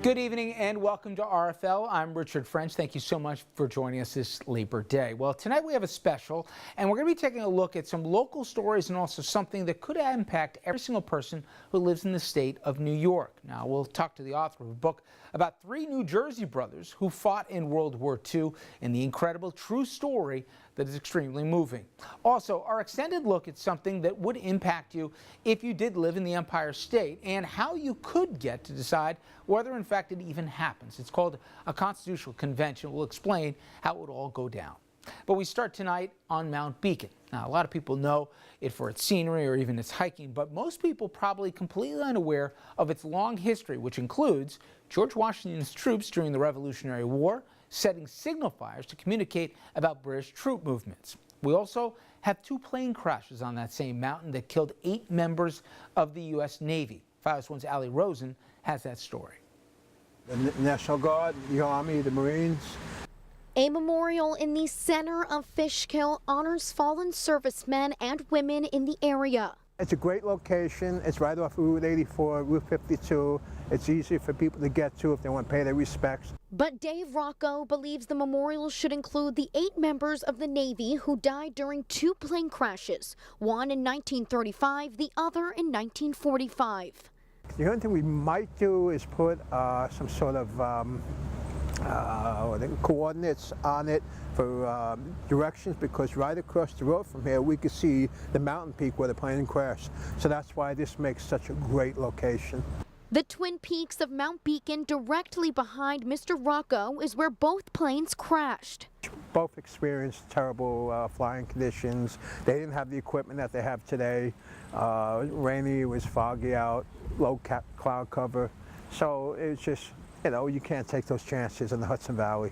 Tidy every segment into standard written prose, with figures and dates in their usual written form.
Good evening and welcome to RFL. I'm Richard French. Thank you so much for joining us this Labor Day. Well, tonight we have a special, and we're going to be taking a look at some local stories and also something that could impact every single person who lives in the state of New York. Now, we'll talk to the author of a book about three New Jersey brothers who fought in World War II and the incredible true story that is extremely moving. Also, our extended look at something that would impact you if you did live in the Empire State and how you could get to decide whether in fact it even happens. It's called a constitutional convention. We'll explain how it would all go down. But we start tonight on Mount Beacon. Now, a lot of people know it for its scenery or even its hiking, but most people probably completely unaware of its long history, which includes George Washington's troops during the Revolutionary War, setting signal fires to communicate about British troop movements. We also have two plane crashes on that same mountain that killed 8 members of the U.S. Navy. 5 One's Ali Rosen has that story. The National Guard, the Army, the Marines. A memorial in the center of Fishkill honors fallen servicemen and women in the area. It's a great location. It's right off Route 84, Route 52. It's easy for people to get to if they want to pay their respects. But Dave Rocco believes the memorial should include the 8 members of the Navy who died during 2 plane crashes, one in 1935, the other in 1945. The only thing we might do is put some sort of coordinates on it for directions, because right across the road from here we could see the mountain peak where the plane crashed. So that's why this makes such a great location. The Twin Peaks of Mount Beacon, directly behind Mr. Rocco, is where both planes crashed. Both experienced terrible flying conditions. They didn't have the equipment that they have today. Rainy, it was foggy out, low cloud cover. So it's just, you know, you can't take those chances in the Hudson Valley.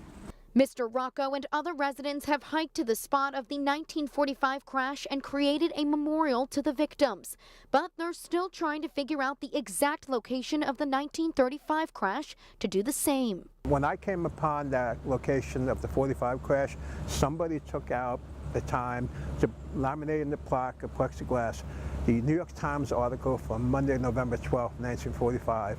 Mr. Rocco and other residents have hiked to the spot of the 1945 crash and created a memorial to the victims. But they're still trying to figure out the exact location of the 1935 crash to do the same. When I came upon that location of the 45 crash, somebody took out the time to laminate in the plaque of plexiglass the New York Times article from Monday, November 12, 1945.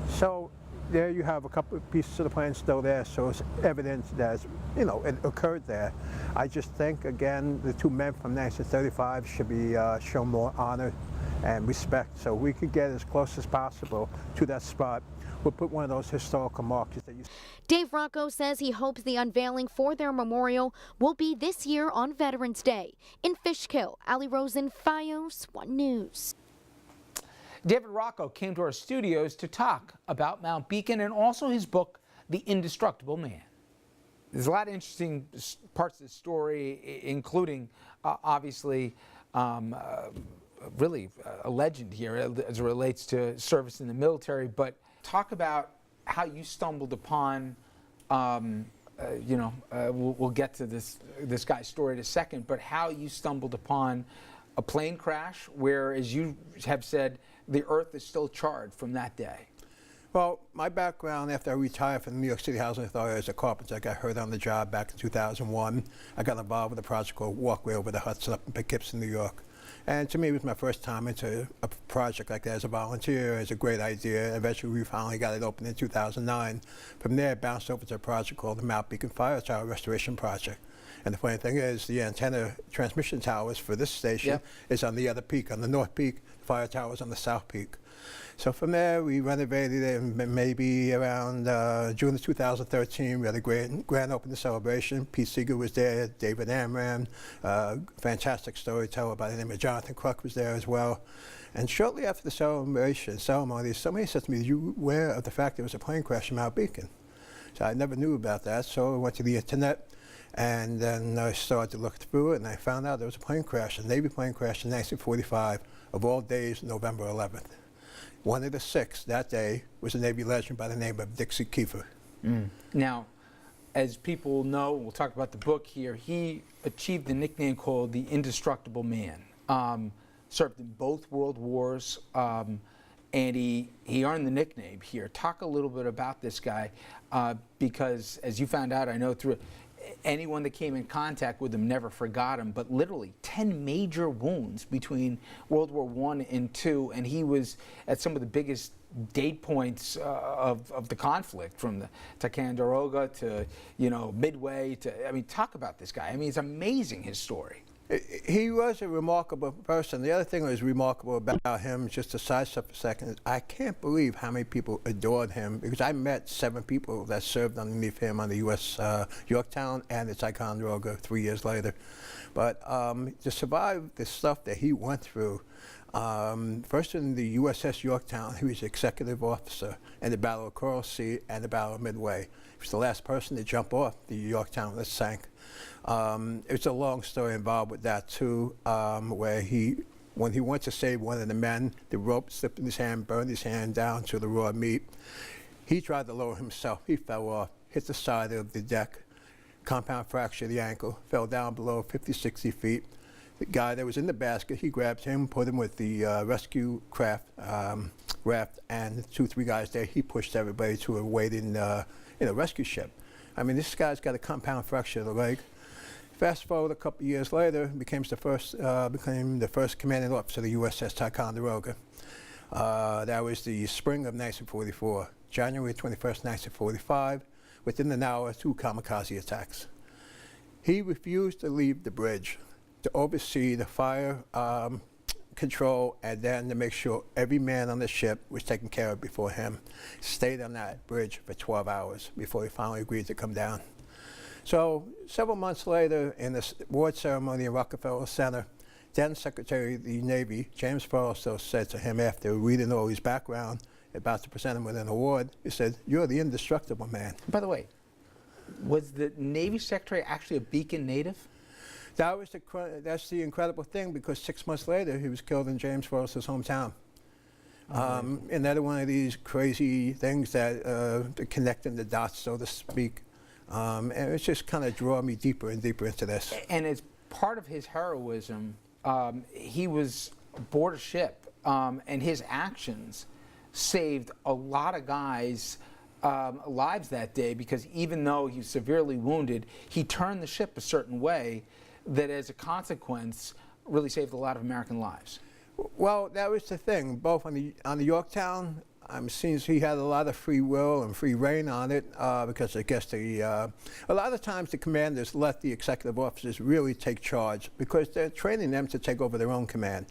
So there you have a couple of pieces of the plane still there, so it's evidence that, you know, it occurred there. I just think, again, the 2 men from 1935 should be shown more honor and respect, so we could get as close as possible to that spot. We'll put one of those historical markers that you see. Dave Rocco says he hopes the unveiling for their memorial will be this year on Veterans Day. In Fishkill, Ali Rosen, FiOS 1 News. David Rocco came to our studios to talk about Mount Beacon and also his book, The Indestructible Man. There's a lot of interesting parts of the story, including, obviously, really a legend here as it relates to service in the military. But talk about how you stumbled upon, we'll get to this guy's story in a second, but how you stumbled upon a plane crash where, as you have said, the earth is still charred from that day. Well, my background after I retired from the New York City Housing Authority as a carpenter, I got hurt on the job back in 2001. I got involved with a project called Walkway Over the Hudson up in Poughkeepsie, New York. And to me, it was my first time into a project like that as a volunteer. It's a great idea. Eventually, we finally got it open in 2009. From there, it bounced over to a project called the Mount Beacon Fire Tower Restoration Project. And the funny thing is, the antenna transmission towers for this station is on the other peak, on the north peak. The fire tower is on the south peak. So from there, we renovated it, and maybe around June of 2013, we had a grand opening celebration. Pete Seeger was there, David Amram, fantastic storyteller by the name of Jonathan Kruk was there as well. And shortly after the ceremony, somebody said to me, "Are you aware of the fact there was a plane crash in Mount Beacon?" So I never knew about that, so I went to the internet. And then I started to look through it, and I found out there was a plane crash, a Navy plane crash in 1945, of all days, November 11th. One of the 6 that day was a Navy legend by the name of Dixie Kiefer. Now, as people know, we'll talk about the book here, he achieved the nickname called the Indestructible Man. Served in both World Wars, and he earned the nickname here. Talk a little bit about this guy, because as you found out, I know through anyone that came in contact with him never forgot him, but literally 10 major wounds between World War I and II, and he was at some of the biggest date points of the conflict, from the Ticonderoga to, you know, Midway to, I mean, talk about this guy. I mean, it's amazing, his story. He was a remarkable person. The other thing that was remarkable about him, just to sidestep for a second, is I can't believe how many people adored him, because I met 7 people that served underneath him on the U.S. Yorktown and the Ticonderoga 3 years later. But to survive the stuff that he went through, first in the USS Yorktown, he was executive officer in the Battle of Coral Sea and the Battle of Midway. He was the last person to jump off the Yorktown that sank. It's a long story involved with that too, where when he went to save one of the men, the rope slipped in his hand, burned his hand down to the raw meat. He tried to lower himself. He fell off, hit the side of the deck, compound fracture of the ankle, fell down below 50, 60 feet. The guy that was in the basket, he grabbed him, put him with the rescue raft, and 2, 3 guys there. He pushed everybody to a waiting rescue ship. I mean, this guy's got a compound fracture of the leg. Fast forward a couple of years later, became the first commanding officer of the USS Ticonderoga. That was the spring of 1944, January 21st, 1945. Within an hour, 2 kamikaze attacks. He refused to leave the bridge to oversee the fire control, and then to make sure every man on the ship was taken care of before him. Stayed on that bridge for 12 hours before he finally agreed to come down. So several months later, in the award ceremony at Rockefeller Center, then Secretary of the Navy, James Forrestal, said to him, after reading all his background, about to present him with an award, he said, "You're the indestructible man." By the way, was the Navy Secretary actually a Beacon native? That's the incredible thing, because 6 months later, he was killed in James Forrestal's hometown. Another one of these crazy things that connecting the dots, so to speak. And it's just kind of drawing me deeper and deeper into this. And as part of his heroism, he was aboard a ship, and his actions saved a lot of guys' lives that day, because even though he was severely wounded, he turned the ship a certain way that, as a consequence, really saved a lot of American lives. Well, that was the thing. Both on the Yorktown, seems he had a lot of free will and free reign on it, because I guess a lot of times the commanders let the executive officers really take charge, because they're training them to take over their own command.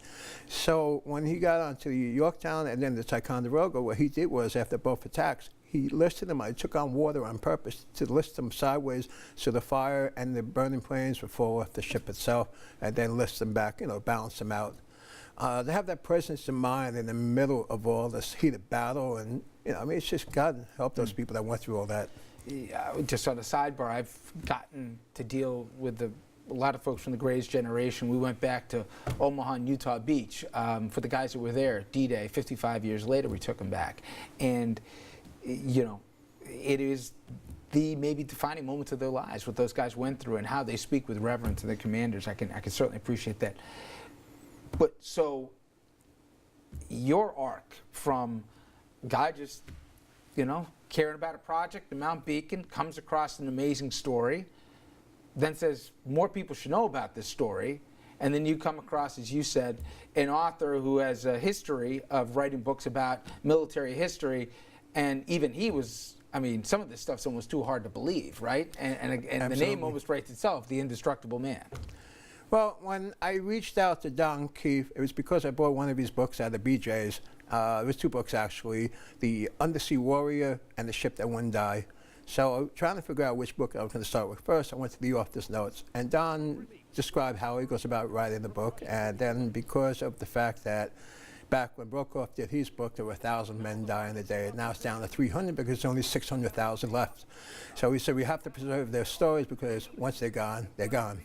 So when he got onto the Yorktown and then the Ticonderoga, what he did was, after both attacks, he listed them. I took on water on purpose to list them sideways so the fire and the burning planes would fall off the ship itself, and then list them back, balance them out. To have that presence of mind in the middle of all this heated battle, and it's just God help those people that went through all that. Yeah, just on a sidebar, I've gotten to deal with a lot of folks from the Grays generation. We went back to Omaha and Utah Beach for the guys that were there. D-Day, 55 years later, we took them back, and it is the maybe defining moments of their lives, what those guys went through and how they speak with reverence to their commanders. I can certainly appreciate that. But so your arc from guy just, caring about a project in Mount Beacon, comes across an amazing story, then says more people should know about this story, and then you come across, as you said, an author who has a history of writing books about military history, and even he was, some of this stuff's almost too hard to believe, right? And the name almost writes itself, The Indestructible Man. Well, when I reached out to Don Keefe, it was because I bought one of his books out of BJ's. It was 2 books, actually, The Undersea Warrior and The Ship That Wouldn't Die. So trying to figure out which book I was going to start with first, I went to the author's notes, and Don described how he goes about writing the book, and then because of the fact that back when Brokaw did his book, there were 1,000 men dying a day. Now it's down to 300 because there's only 600,000 left. So he said we have to preserve their stories, because once they're gone, they're gone.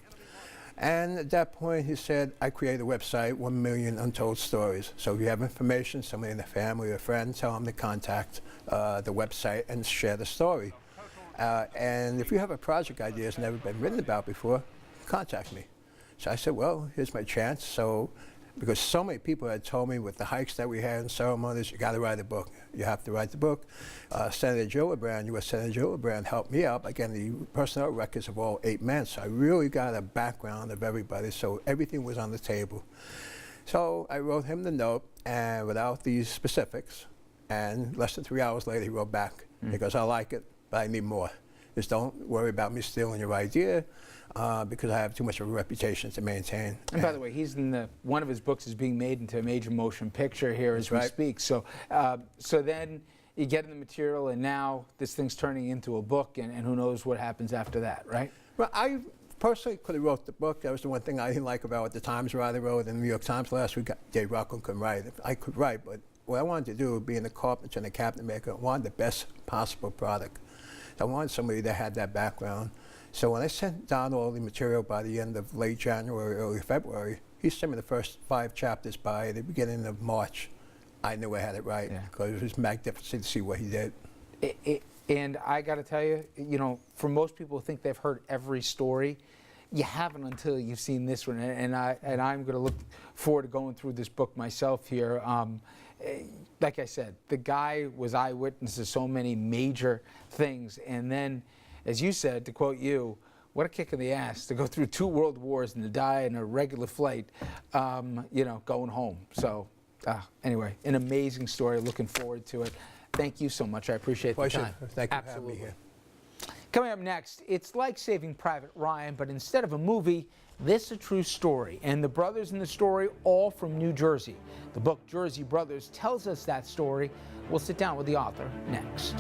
And at that point, he said, I created a website, 1 Million Untold Stories. So if you have information, somebody in the family or friend, tell them to contact the website and share the story. And if you have a project idea that's never been written about before, contact me. So I said, well, here's my chance. So because so many people had told me with the hikes that we had and ceremonies, you got to write a book. You have to write the book. Senator Gillibrand, U.S. Senator Gillibrand, helped me out by getting the personnel records of all 8 men. So I really got a background of everybody, so everything was on the table. So I wrote him the note, and without these specifics, and less than 3 hours later, he wrote back. He goes, I like it, but I need more. Just don't worry about me stealing your idea, because I have too much of a reputation to maintain. And by the way, he's in one of his books is being made into a major motion picture here as we speak. So, so then you get in the material, and now this thing's turning into a book, and who knows what happens after that, right? Well, I personally could have wrote the book. That was the one thing I didn't like about what the Times writer wrote in the New York Times last week. Dave Rockland couldn't write. I could write, but what I wanted to do, being a carpenter and a cabinet maker, I wanted the best possible product. I wanted somebody that had that background. So when I sent down all the material by the end of late January, early February, he sent me the first 5 chapters by the beginning of March. I knew I had it right, because it was magnificent to see what he did. And I got to tell you, you know, for most people who think they've heard every story, you haven't until you've seen this one. And I'm going to look forward to going through this book myself here. Like I said, the guy was eyewitness to so many major things. And then, as you said, to quote you, what a kick in the ass to go through 2 world wars and to die in a regular flight, you know, going home. So anyway, an amazing story. Looking forward to it. Thank you so much. I appreciate the time. Thank you for having me here. Coming up next, it's like Saving Private Ryan, but instead of a movie, this is a true story. And the brothers in the story, all from New Jersey. The book Jersey Brothers tells us that story. We'll sit down with the author next.